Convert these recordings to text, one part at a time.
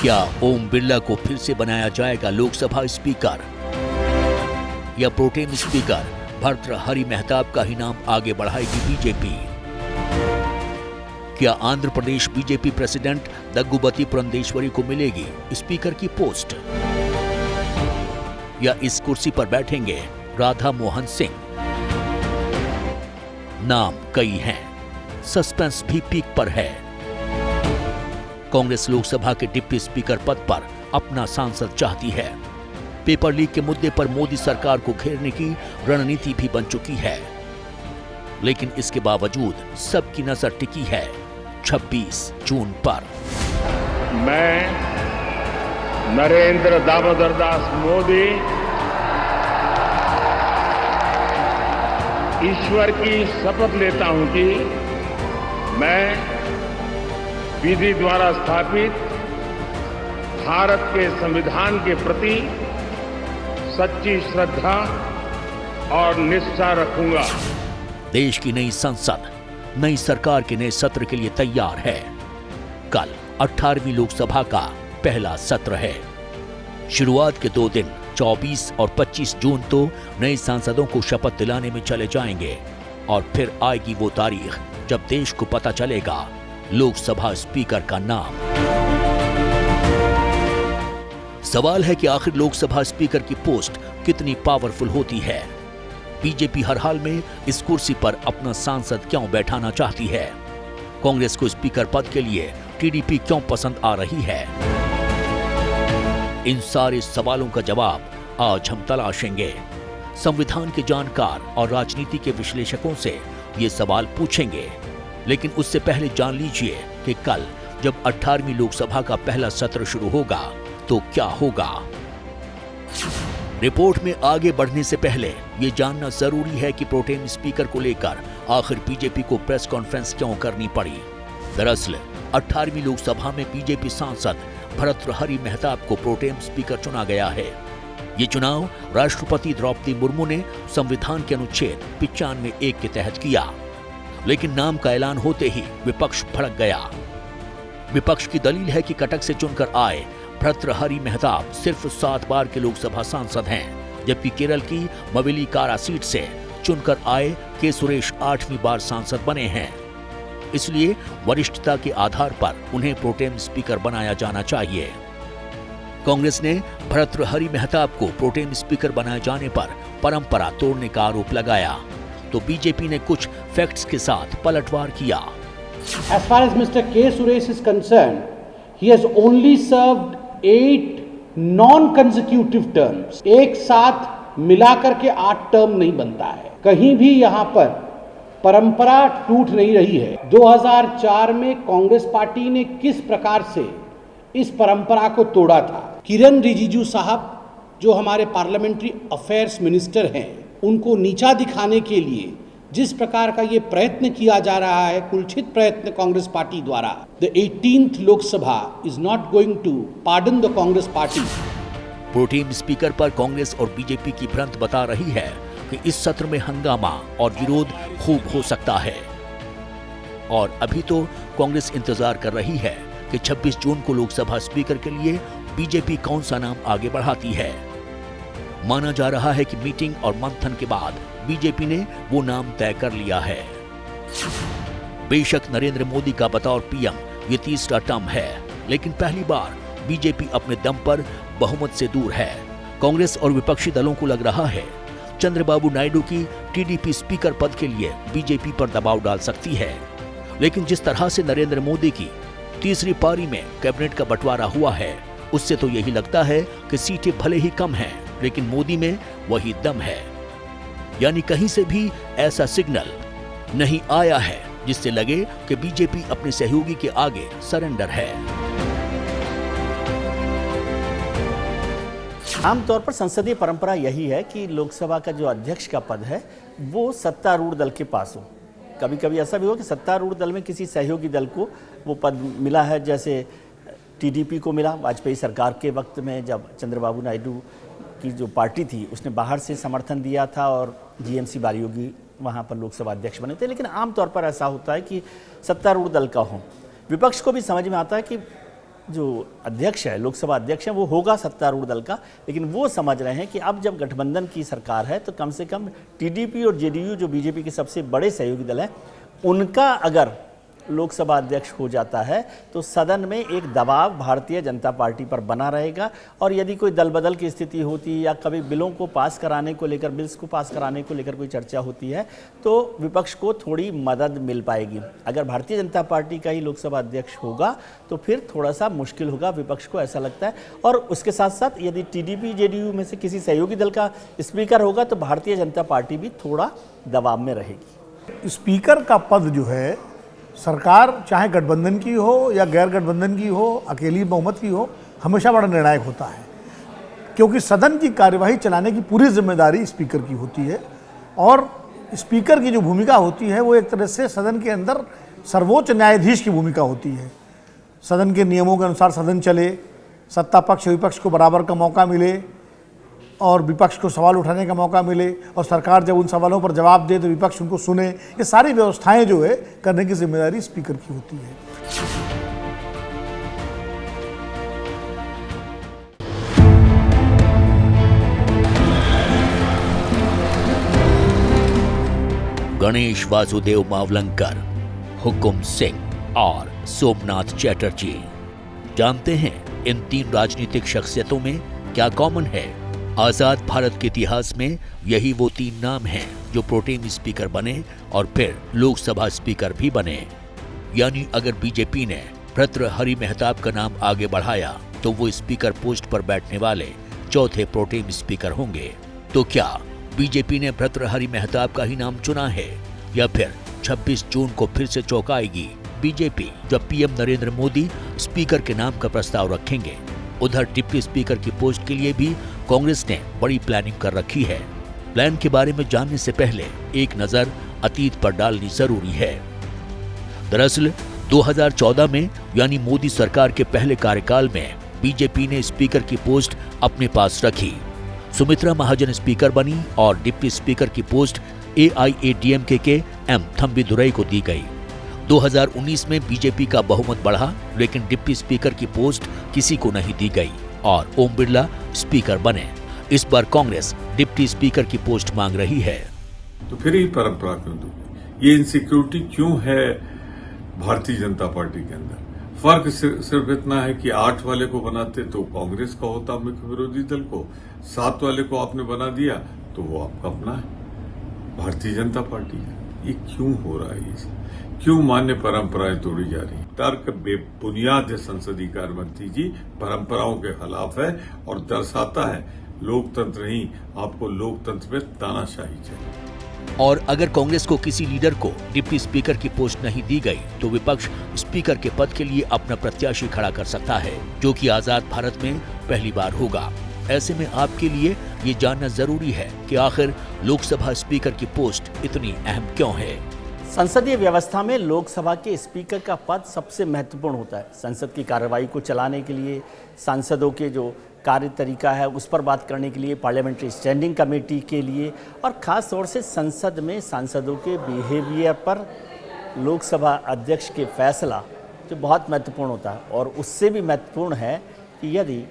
क्या ओम बिरला को फिर से बनाया जाएगा लोकसभा स्पीकर या प्रोटेम स्पीकर भर्तृहरि मेहताब का ही नाम आगे बढ़ाएगी बीजेपी? क्या आंध्र प्रदेश बीजेपी प्रेसिडेंट दग्गुबती पुरंदेश्वरी को मिलेगी स्पीकर की पोस्ट या इस कुर्सी पर बैठेंगे राधा मोहन सिंह? नाम कई हैं, सस्पेंस भी पीक पर है। कांग्रेस लोकसभा के डिप्टी स्पीकर पद पर अपना सांसद चाहती है। पेपर लीक के मुद्दे पर मोदी सरकार को घेरने की रणनीति भी बन चुकी है, लेकिन इसके बावजूद सबकी नजर टिकी है 26 जून पर। मैं नरेंद्र दामोदर दास मोदी ईश्वर की शपथ लेता हूं कि मैं विधि द्वारा स्थापित भारत के संविधान के प्रति सच्ची श्रद्धा और निष्ठा रखूंगा। देश की नई संसद नई सरकार के नए सत्र के लिए तैयार है। कल 18वीं लोकसभा का पहला सत्र है। शुरुआत के 2 दिन 24 और 25 जून तो नए सांसदों को शपथ दिलाने में चले जाएंगे और फिर आएगी वो तारीख जब देश को पता चलेगा लोकसभा स्पीकर का नाम। सवाल है कि आखिर लोकसभा स्पीकर की पोस्ट कितनी पावरफुल होती है। बीजेपी हर हाल में इस कुर्सी पर अपना सांसद क्यों बैठाना चाहती है? कांग्रेस को स्पीकर पद के लिए टीडीपी क्यों पसंद आ रही है? इन सारे सवालों का जवाब आज हम तलाशेंगे। संविधान के जानकार और राजनीति के विश्लेषकों से ये सवाल पूछेंगे, लेकिन उससे पहले जान लीजिए कि कल जब 18वीं लोकसभा का पहला सत्र शुरू होगा तो क्या होगा। रिपोर्ट में आगे बढ़ने से पहले यह जानना जरूरी है कि प्रोटेम स्पीकर को लेकर आखिर बीजेपी को प्रेस कॉन्फ्रेंस क्यों करनी पड़ी। दरअसल 18वीं लोकसभा में बीजेपी सांसद भर्तृहरि मेहताब को प्रोटेम स्पीकर चुना गया है। ये चुनाव राष्ट्रपति द्रौपदी मुर्मू ने संविधान के अनुच्छेद 95(1) के तहत किया, लेकिन नाम का ऐलान होते ही विपक्ष भड़क गया। विपक्ष की दलील है कि कटक से चुनकर आए भर्तृहरि मेहताब सिर्फ 7 बार के लोकसभा सांसद हैं, जबकि केरल की मवेलीकारा सीट से चुनकर आए के सुरेश 8वीं बार सांसद बने हैं। इसलिए वरिष्ठता के आधार पर उन्हें प्रोटेम स्पीकर बनाया जाना चाहिए। कांग्रेस ने भर्तृहरि मेहताब को प्रोटेम स्पीकर बनाए जाने पर परंपरा तोड़ने का आरोप लगाया, तो बीजेपी ने कुछ फैक्ट्स के साथ पलटवार किया। As far as Mr. K. Suresh is concerned, he has only served 8 non-consecutive terms. एक साथ मिलाकर के 8 टर्म नहीं बनता है। कहीं भी यहाँ पर परंपरा टूट नहीं रही है। 2004 में कांग्रेस पार्टी ने किस प्रकार से इस परंपरा को तोड़ा था। किरण रिजिजू साहब जो हमारे पार्लियामेंट्री अफेयर्स मिनिस्टर हैं, उनको नीचा दिखाने के लिए जिस प्रकार का ये प्रयत्न किया जा रहा है, कुलछित प्रयत्न कांग्रेस पार्टी द्वारा, the 18th Lok Sabha is not going to pardon the Congress party. Protem speaker पर कांग्रेस और बीजेपी की भ्रंत बता रही है कि इस सत्र में हंगामा और विरोध खूब हो सकता है। और अभी तो कांग्रेस इंतजार कर रही है कि 26 जून को लोकसभा स्पीकर के लिए बीजेपी कौन सा नाम आगे बढ़ाती है। माना जा रहा है कि मीटिंग और मंथन के बाद बीजेपी ने वो नाम तय कर लिया है। बेशक नरेंद्र मोदी का बतौर पीएम ये 30वां टर्म है, लेकिन पहली बार बीजेपी अपने दम पर बहुमत से दूर है। कांग्रेस और विपक्षी दलों को लग रहा है चंद्रबाबू नायडू की टीडीपी स्पीकर पद के लिए बीजेपी पर दबाव डाल सकती है, लेकिन जिस तरह से नरेंद्र मोदी की तीसरी पारी में कैबिनेट का बंटवारा हुआ है, उससे तो यही लगता है कि सीटें भले ही कम हैं, लेकिन मोदी में वही दम है। यानी कहीं से भी ऐसा सिग्नल नहीं आया है जिससे लगे कि बीजेपी अपने सहयोगी के आगे सरेंडर है। आमतौर पर संसदीय परंपरा यही है कि लोकसभा का जो अध्यक्ष का पद है वो सत्तारूढ़ दल के पास हो। कभी कभी ऐसा भी हो कि सत्तारूढ़ दल में किसी सहयोगी दल को वो पद मिला है, जैसे टीडीपी को मिला वाजपेयी सरकार के वक्त में, जब चंद्रबाबू नायडू की जो पार्टी थी उसने बाहर से समर्थन दिया था और जीएमसी बारियोगी वहाँ पर लोकसभा अध्यक्ष बने थे। लेकिन आमतौर पर ऐसा होता है कि सत्तारूढ़ दल का हो। विपक्ष को भी समझ में आता है कि जो अध्यक्ष है, लोकसभा अध्यक्ष है, वो होगा सत्तारूढ़ दल का, लेकिन वो समझ रहे हैं कि अब जब गठबंधन की सरकार है तो कम से कम टीडीपी और जेडीयू जो बीजेपी के सबसे बड़े सहयोगी दल है, उनका अगर लोकसभा अध्यक्ष हो जाता है तो सदन में एक दबाव भारतीय जनता पार्टी पर बना रहेगा, और यदि कोई दल बदल की स्थिति होती है या कभी बिलों को पास कराने को लेकर, बिल्स को पास कराने को लेकर कोई चर्चा होती है तो विपक्ष को थोड़ी मदद मिल पाएगी। अगर भारतीय जनता पार्टी का ही लोकसभा अध्यक्ष होगा तो फिर थोड़ा सा मुश्किल होगा विपक्ष को, ऐसा लगता है। और उसके साथ साथ यदि टीडीपी जेडीयू में से किसी सहयोगी दल का स्पीकर होगा तो भारतीय जनता पार्टी भी थोड़ा दबाव में रहेगी। स्पीकर का पद जो है, सरकार चाहे गठबंधन की हो या गैर गठबंधन की हो, अकेली बहुमत की हो, हमेशा बड़ा निर्णायक होता है, क्योंकि सदन की कार्यवाही चलाने की पूरी जिम्मेदारी स्पीकर की होती है। और स्पीकर की जो भूमिका होती है वो एक तरह से सदन के अंदर सर्वोच्च न्यायाधीश की भूमिका होती है। सदन के नियमों के अनुसार सदन चले, सत्ता पक्ष विपक्ष को बराबर का मौका मिले और विपक्ष को सवाल उठाने का मौका मिले, और सरकार जब उन सवालों पर जवाब दे तो विपक्ष उनको सुने। ये सारी व्यवस्थाएं जो है करने की जिम्मेदारी स्पीकर की होती है। गणेश वासुदेव मावलंकर, हुकुम सिंह और सोमनाथ चैटर्जी। जानते हैं इन तीन राजनीतिक शख्सियतों में क्या कॉमन है? आजाद भारत के इतिहास में यही वो तीन नाम हैं जो प्रोटेम स्पीकर बने और फिर लोकसभा स्पीकर भी बने। यानी अगर बीजेपी ने भर्तृहरि मेहताब का नाम आगे बढ़ाया तो वो स्पीकर पोस्ट पर बैठने वाले चौथे प्रोटेम स्पीकर होंगे। तो क्या बीजेपी ने भर्तृहरि मेहताब का ही नाम चुना है, या फिर 26 जून को फिर से चौंकाएगी बीजेपी जब पीएम नरेंद्र मोदी स्पीकर के नाम का प्रस्ताव रखेंगे? उधर डिप्टी स्पीकर की पोस्ट के लिए भी कांग्रेस ने बड़ी प्लानिंग कर रखी है। प्लान के बारे में जानने से पहले एक नजर अतीत पर डालनी जरूरी है। दरअसल 2014 में यानी मोदी सरकार के पहले कार्यकाल में बीजेपी ने स्पीकर की पोस्ट अपने पास रखी। सुमित्रा महाजन स्पीकर बनी और डिप्टी स्पीकर की पोस्ट एआईएडीएमके के एम थंबीदुरई को दी गई। 2019 में बीजेपी का बहुमत बढ़ा, लेकिन डिप्टी स्पीकर की पोस्ट किसी को नहीं दी गई और ओम बिरला स्पीकर बने। इस बार कांग्रेस डिप्टी स्पीकर की पोस्ट मांग रही है। तो फिर ही परंपरा क्यों दूंगी? ये इनसिक्योरिटी क्यों है भारतीय जनता पार्टी के अंदर? फर्क सिर्फ इतना है कि 8 वाले को बनाते तो कांग्रेस का होता मुख्य विरोधी दल को, 7 वाले को आपने बना दिया तो वो आपका अपना है, भारतीय जनता पार्टी है। ये क्यों हो रहा है? ये क्यों मान्य परंपराएं तोड़ी जा रही? तर्क बेबुनियाद है संसदीय कार्य मंत्री जी, परंपराओं के खिलाफ है और दर्शाता है लोकतंत्र नहीं, आपको लोकतंत्र में तानाशाही चाहिए। और अगर कांग्रेस को किसी लीडर को डिप्टी स्पीकर की पोस्ट नहीं दी गई तो विपक्ष स्पीकर के पद के लिए अपना प्रत्याशी खड़ा कर सकता है, जो कि आजाद भारत में पहली बार होगा। ऐसे में आपके लिए ये जानना जरूरी है कि आखिर लोकसभा स्पीकर की पोस्ट इतनी अहम क्यों है। संसदीय व्यवस्था में लोकसभा के स्पीकर का पद सबसे महत्वपूर्ण होता है। संसद की कार्रवाई को चलाने के लिए, सांसदों के जो कार्य तरीका है उस पर बात करने के लिए, पार्लियामेंट्री स्टैंडिंग कमेटी के लिए, और ख़ास तौर से संसद में सांसदों के बिहेवियर पर लोकसभा अध्यक्ष के फैसला जो बहुत महत्वपूर्ण होता है। और उससे भी महत्वपूर्ण है कि यदि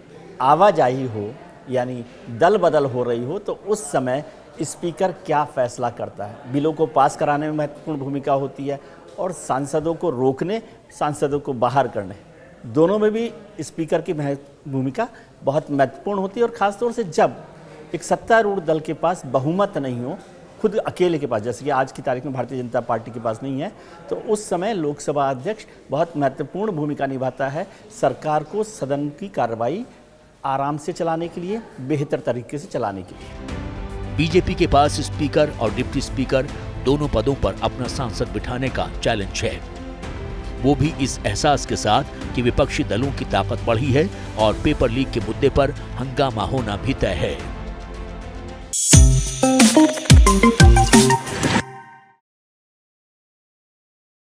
आवाजाही हो यानी दल बदल हो रही हो तो उस समय स्पीकर क्या फैसला करता है। बिलों को पास कराने में महत्वपूर्ण भूमिका होती है और सांसदों को रोकने, सांसदों को बाहर करने, दोनों में भी स्पीकर की भूमिका बहुत महत्वपूर्ण होती है। और ख़ासतौर से जब एक सत्तारूढ़ दल के पास बहुमत नहीं हो, खुद अकेले के पास, जैसे कि आज की तारीख में भारतीय जनता पार्टी के पास नहीं है, तो उस समय लोकसभा अध्यक्ष बहुत महत्वपूर्ण भूमिका निभाता है सरकार को सदन की कार्रवाई आराम से चलाने के लिए, बेहतर तरीके से चलाने के लिए। बीजेपी के पास स्पीकर और डिप्टी स्पीकर दोनों पदों पर अपना सांसद बिठाने का चैलेंज है, वो भी इस एहसास के साथ कि विपक्षी दलों की ताकत बढ़ी है और पेपर लीक के मुद्दे पर हंगामा होना भी तय है।